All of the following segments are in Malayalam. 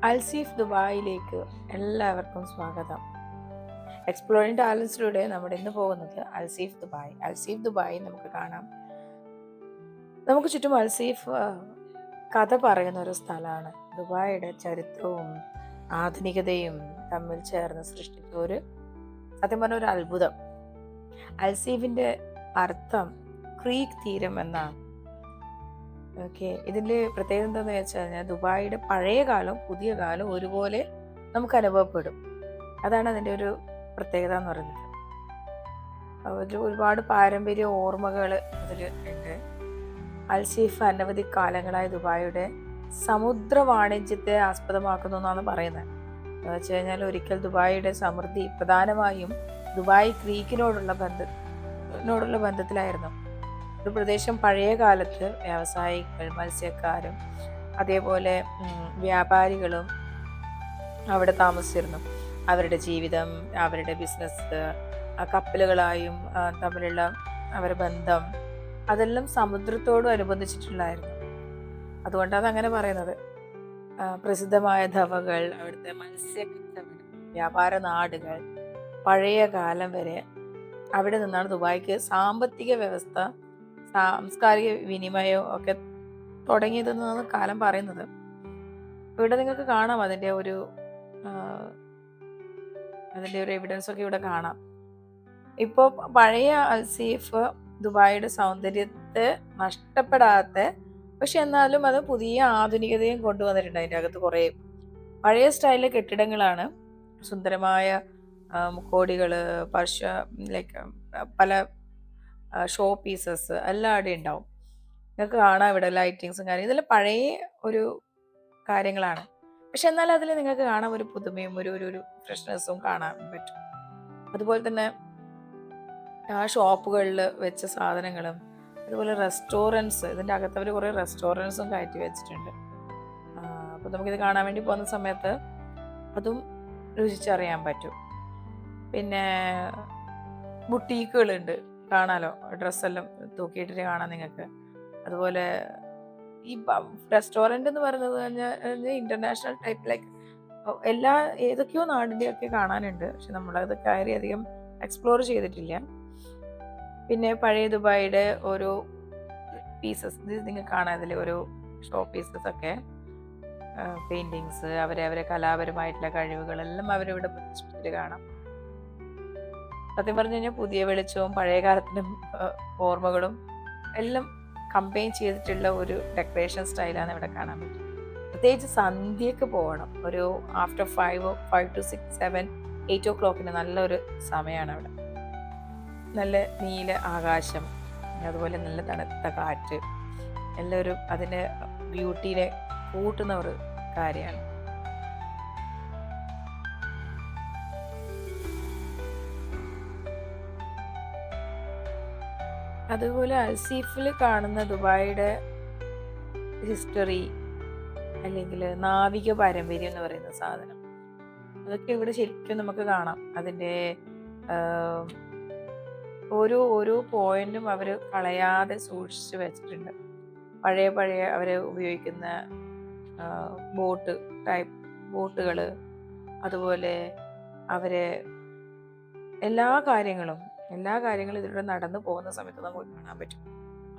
അൽസീഫ് ദുബായിലേക്ക് എല്ലാവർക്കും സ്വാഗതം. എക്സ്പ്ലോറിംഗ് ടാലൻസിലൂടെ നമ്മൾ ഇന്ന് പോകുന്നത് അൽസീഫ് ദുബായ്. അൽസീഫ് ദുബായ് നമുക്ക് കാണാം. നമുക്ക് ചുറ്റും അൽസീഫ് കഥ പറയുന്ന ഒരു സ്ഥലമാണ്. ദുബായിയുടെ ചരിത്രവും ആധുനികതയും തമ്മിൽ ചേർന്ന് സൃഷ്ടിച്ച ഒരു, സത്യം പറഞ്ഞ, ഒരു അത്ഭുതം. അൽസീഫിന്റെ അർത്ഥം ക്രീക്ക് തീരം എന്നാണ്. ഓക്കെ, ഇതിൻ്റെ പ്രത്യേകത എന്താണെന്ന് വെച്ച് കഴിഞ്ഞാൽ ദുബായിയുടെ പഴയ കാലം പുതിയ കാലം ഒരുപോലെ നമുക്ക് അനുഭവപ്പെടും. അതാണ് അതിൻ്റെ ഒരു പ്രത്യേകത എന്ന് പറയുന്നത്. ഒരുപാട് പാരമ്പര്യ ഓർമ്മകൾ അതിൽ ഉണ്ട്. അൽസീഫ് അനവധി കാലങ്ങളായി ദുബായിയുടെ സമുദ്ര വാണിജ്യത്തെ ആസ്പദമാക്കുന്നു എന്നാണ് പറയുന്നത്. എന്ന് വെച്ച് കഴിഞ്ഞാൽ ഒരിക്കൽ ദുബായിയുടെ സമൃദ്ധി പ്രധാനമായും ദുബായ് ക്രീക്കിനോടുള്ള ബന്ധത്തിലായിരുന്നു. ഒരു പ്രദേശം പഴയ കാലത്ത് വ്യാവസായികൾ, മത്സ്യക്കാരും അതേപോലെ വ്യാപാരികളും അവിടെ താമസിച്ചിരുന്നു. അവരുടെ ജീവിതം, അവരുടെ ബിസിനസ്, കപ്പലുകളായും തമ്മിലുള്ള അവരുടെ ബന്ധം, അതെല്ലാം സമുദ്രത്തോട് അനുബന്ധിച്ചിട്ടുള്ളായിരുന്നു. അതുകൊണ്ടാണ് അങ്ങനെ പറയുന്നത്. പ്രസിദ്ധമായ ധവകൾ, അവിടുത്തെ മത്സ്യക്കച്ചവടം, വ്യാപാര നാടുകൾ, പഴയ കാലം വരെ അവിടെ നിന്നാണ് ദുബായിക്ക് സാമ്പത്തിക വ്യവസ്ഥ, സാംസ്കാരിക വിനിമയവും ഒക്കെ തുടങ്ങിയതെന്നാണ് കാലം പറയുന്നത്. ഇവിടെ നിങ്ങൾക്ക് കാണാം അതിൻ്റെ ഒരു എവിഡൻസ് ഒക്കെ ഇവിടെ കാണാം. ഇപ്പോൾ പഴയ അൽസീഫ് ദുബായിയുടെ സൗന്ദര്യത്തെ നഷ്ടപ്പെടാത്ത, പക്ഷെ എന്നാലും അത് പുതിയ ആധുനികതയും കൊണ്ടുവന്നിട്ടുണ്ട്. അതിൻ്റെ അകത്ത് കുറേ പഴയ സ്റ്റൈലിലെ കെട്ടിടങ്ങളാണ്. സുന്ദരമായ കോടികള്, ലൈക്ക് പല ഷോ പീസസ് എല്ലാം അവിടെ ഉണ്ടാവും. നിങ്ങൾക്ക് കാണാം ഇവിടെ ലൈറ്റിങ്സും കാര്യം, ഇതെല്ലാം പഴയ ഒരു കാര്യങ്ങളാണ്. പക്ഷെ എന്നാൽ അതിൽ നിങ്ങൾക്ക് കാണാം ഒരു പുതുമയും ഒരു ഫ്രഷ്നെസ്സും കാണാൻ പറ്റും. അതുപോലെ തന്നെ ആ ഷോപ്പുകളിൽ വെച്ച സാധനങ്ങളും, അതുപോലെ റെസ്റ്റോറൻറ്റ്സ്, ഇതിൻ്റെ അകത്ത് അവർ കുറേ റെസ്റ്റോറൻറ്റ്സും കയറ്റി വെച്ചിട്ടുണ്ട്. അപ്പോൾ നമുക്കിത് കാണാൻ വേണ്ടി പോകുന്ന സമയത്ത് അതും രുചിച്ചറിയാൻ പറ്റും. പിന്നെ ബുട്ടീക്കുകളുണ്ട്, കാണാലോ, ഡ്രസ്സെല്ലാം തൂക്കിയിട്ടിട്ട് കാണാം നിങ്ങൾക്ക്. അതുപോലെ ഈ റെസ്റ്റോറൻറ്റ് എന്ന് പറയുന്നത് കഴിഞ്ഞാൽ ഇൻ്റർനാഷണൽ ടൈപ്പ്, ലൈക്ക് ഏതൊക്കെയോ നാടിൻ്റെയൊക്കെ കാണാനുണ്ട്. പക്ഷെ നമ്മളത് കയറി അധികം എക്സ്പ്ലോർ ചെയ്തിട്ടില്ല. പിന്നെ പഴയ ദുബായിയുടെ ഓരോ പീസസ് നിങ്ങൾക്ക് കാണാം. ഇതിൽ ഓരോ ഷോ പീസസ് ഒക്കെ, പെയിൻറ്റിങ്സ്, അവരെ കലാപരമായിട്ടുള്ള കഴിവുകളെല്ലാം അവരിവിടെ പ്രദർശിപ്പിച്ചിട്ട് കാണാം. സത്യം പറഞ്ഞു കഴിഞ്ഞാൽ പുതിയ വെളിച്ചവും പഴയ കാലത്തിനും ഓർമ്മകളും എല്ലാം കമ്പൈൻ ചെയ്തിട്ടുള്ള ഒരു ഡെക്കറേഷൻ സ്റ്റൈലാണ് ഇവിടെ കാണാൻ പറ്റും. പ്രത്യേകിച്ച് സന്ധ്യക്ക് പോകണം. ഒരു ആഫ്റ്റർ 5 to 6, 7, 8 o'clock നല്ലൊരു സമയമാണ് അവിടെ. നല്ല നീല ആകാശം, അതുപോലെ നല്ല തണുത്ത കാറ്റ്, എല്ലാവരും അതിൻ്റെ ബ്യൂട്ടിനെ കൂട്ടുന്ന ഒരു കാര്യമാണ്. അതുപോലെ അൽസീഫിൽ കാണുന്ന ദുബായിയുടെ ഹിസ്റ്ററി, അല്ലെങ്കിൽ നാവിക പാരമ്പര്യം എന്ന് പറയുന്ന സാധനം, അതൊക്കെ ഇവിടെ ശരിക്കും നമുക്ക് കാണാം. അതിൻ്റെ ഓരോ പോയിന്റും അവർ കളയാതെ സൂക്ഷിച്ച് വെച്ചിട്ടുണ്ട്. പഴയ അവർ ഉപയോഗിക്കുന്ന ബോട്ടുകൾ, അതുപോലെ അവരെ എല്ലാ കാര്യങ്ങളും ഇതിലൂടെ നടന്നു പോകുന്ന സമയത്ത് നമുക്ക് കാണാൻ പറ്റും.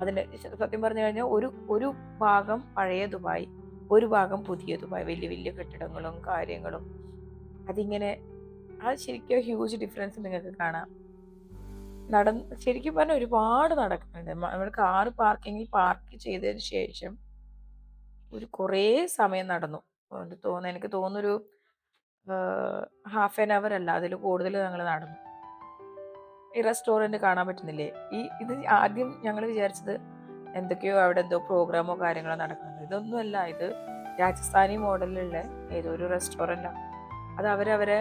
അതിൻ്റെ സത്യം പറഞ്ഞു കഴിഞ്ഞാൽ ഒരു ഭാഗം പഴയ ദുബായ്, ഒരു ഭാഗം പുതിയ ദുബായ്, വലിയ വലിയ കെട്ടിടങ്ങളും കാര്യങ്ങളും, അതിങ്ങനെ അത് ശരിക്കും ഹ്യൂജ് ഡിഫറൻസ് നിങ്ങൾക്ക് കാണാം. ശരിക്കും പറഞ്ഞാൽ ഒരുപാട് നടക്കുന്നുണ്ട്. നമ്മൾ കാറ് പാർക്ക് ചെയ്തതിന് ശേഷം കുറേ സമയം നടന്നു. എനിക്ക് തോന്നുന്നൊരു ഹാഫ് ആൻ അവർ അല്ല, അതിൽ കൂടുതൽ ഞങ്ങൾ നടന്നു. ഈ റെസ്റ്റോറൻറ്റ് കാണാൻ പറ്റുന്നില്ലേ? ഇത് ആദ്യം ഞങ്ങൾ വിചാരിച്ചത് എന്തൊക്കെയോ അവിടെ എന്തോ പ്രോഗ്രാമോ കാര്യങ്ങളോ നടക്കുന്നുണ്ട്. ഇതൊന്നുമല്ല, ഇത് രാജസ്ഥാനി മോഡലിലുള്ള ഏതോ ഒരു റെസ്റ്റോറൻറ്റാണ്. അത് അവരെ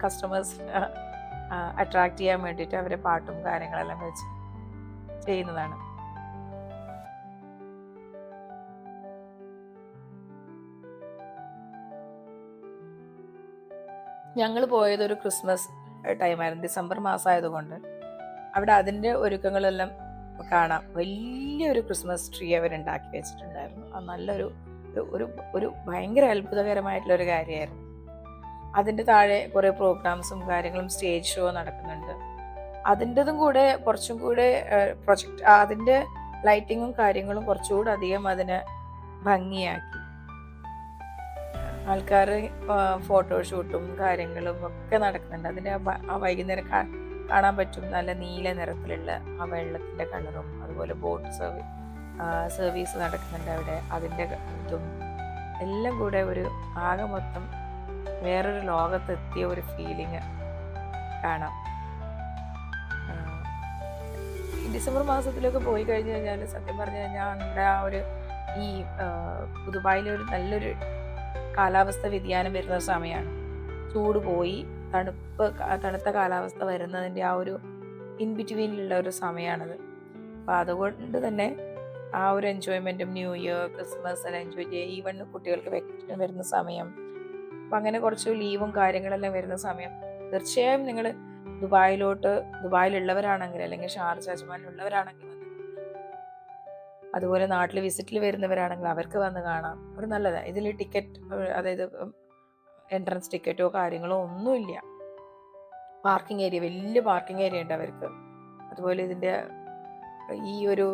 കസ്റ്റമേഴ്സ് അട്രാക്ട് ചെയ്യാൻ വേണ്ടിയിട്ട് അവരെ പാട്ടും കാര്യങ്ങളെല്ലാം വെച്ച് ചെയ്യുന്നതാണ്. ഞങ്ങൾ പോയത് ഒരു ക്രിസ്മസ് ടൈമായിരുന്നു, ഡിസംബർ മാസമായതുകൊണ്ട് അവിടെ അതിൻ്റെ ഒരുക്കങ്ങളെല്ലാം കാണാം. വലിയൊരു ക്രിസ്മസ് ട്രീ അവരുണ്ടാക്കി വെച്ചിട്ടുണ്ടായിരുന്നു. അത് നല്ലൊരു ഒരു ഒരു ഒരു ഭയങ്കര അത്ഭുതകരമായിട്ടുള്ള ഒരു കാര്യമായിരുന്നു. അതിൻ്റെ താഴെ കുറേ പ്രോഗ്രാംസും കാര്യങ്ങളും സ്റ്റേജ് ഷോ നടക്കുന്നുണ്ട്. അതിൻ്റെതും കൂടെ കുറച്ചും കൂടെ പ്രൊജക്റ്റ് അതിൻ്റെ ലൈറ്റിങ്ങും കാര്യങ്ങളും കുറച്ചുകൂടെ അധികം അതിനെ ഭംഗിയാക്കി. ആൾക്കാർ ഫോട്ടോഷൂട്ടും കാര്യങ്ങളും ഒക്കെ നടക്കുന്നുണ്ട്. അതിൻ്റെ ആ വൈകുന്നേരം കാണാൻ പറ്റും നല്ല നീല നിറത്തിലുള്ള ആ വെള്ളത്തിൻ്റെ കളറും, അതുപോലെ ബോട്ട് സർവീസ് നടക്കുന്നുണ്ട് അവിടെ. അതിൻ്റെ ഇതും എല്ലാം കൂടെ ഒരു ആകെ മൊത്തം വേറൊരു ലോകത്തെത്തിയ ഒരു ഫീലിങ് കാണാം. ഈ ഡിസംബർ മാസത്തിലൊക്കെ പോയി കഴിഞ്ഞ് കഴിഞ്ഞാൽ സത്യം പറഞ്ഞു കഴിഞ്ഞാൽ നമ്മുടെ ആ ഒരു ഈ ദുബായിലെ ഒരു നല്ലൊരു കാലാവസ്ഥ വ്യതിയാനം വരുന്ന സമയമാണ്. ചൂട് പോയി തണുത്ത കാലാവസ്ഥ വരുന്നതിൻ്റെ ആ ഒരു ഇൻ ബിറ്റ്വീനിലുള്ള ഒരു സമയമാണത്. അപ്പോൾ അതുകൊണ്ട് തന്നെ ആ ഒരു എൻജോയ്മെൻറ്റും ന്യൂ ഇയർ, ക്രിസ്മസ് എല്ലാം എൻജോയ് ചെയ്യുക. ഈവൻ കുട്ടികൾക്ക് വെക്കേഷൻ വരുന്ന സമയം, അപ്പം അങ്ങനെ കുറച്ച് ലീവും കാര്യങ്ങളെല്ലാം വരുന്ന സമയം തീർച്ചയായും നിങ്ങൾ ദുബായിലുള്ളവരാണെങ്കിൽ അല്ലെങ്കിൽ ഷാർജ അജ്മാനിലുള്ളവരാണെങ്കിൽ അതുപോലെ നാട്ടിൽ വിസിറ്റിൽ വരുന്നവരാണെങ്കിൽ അവർക്ക് വന്ന് കാണാം. ഒരു നല്ലതാണ്. ഇതിൽ ടിക്കറ്റ്, അതായത് എൻട്രൻസ് ടിക്കറ്റോ കാര്യങ്ങളോ ഒന്നുമില്ല. പാർക്കിംഗ് ഏരിയ, വലിയ പാർക്കിംഗ് ഏരിയ ഉണ്ട് അവർക്ക്. അതുപോലെ ഇതിൻ്റെ ഈ ഒരു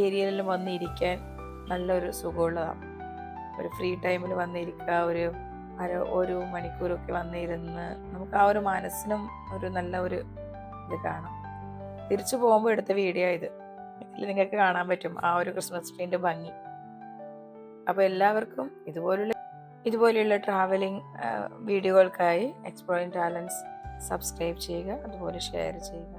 ഏരിയയിലും വന്നിരിക്കാൻ നല്ലൊരു സുഖമുള്ളതാണ്. ഒരു ഫ്രീ ടൈമിൽ വന്നിരിക്കുക, ഒരു മണിക്കൂറൊക്കെ വന്നിരുന്ന് നമുക്ക് ആ ഒരു മനസ്സിനും ഒരു നല്ല ഒരു ഇത് കാണാം. തിരിച്ചു പോകുമ്പോൾ എടുത്ത വീഡിയോ ഇത്. ഇതിൽ നിങ്ങൾക്ക് കാണാൻ പറ്റും ആ ഒരു ക്രിസ്മസ് ട്രീൻ്റെ ഭംഗി. അപ്പോൾ എല്ലാവർക്കും ഇതുപോലെയുള്ള ട്രാവലിംഗ് വീഡിയോകൾക്കായി എക്സ്പ്ലോറിംഗ് ടാലൻസ് സബ്സ്ക്രൈബ് ചെയ്യുക, അതുപോലെ ഷെയർ ചെയ്യുക.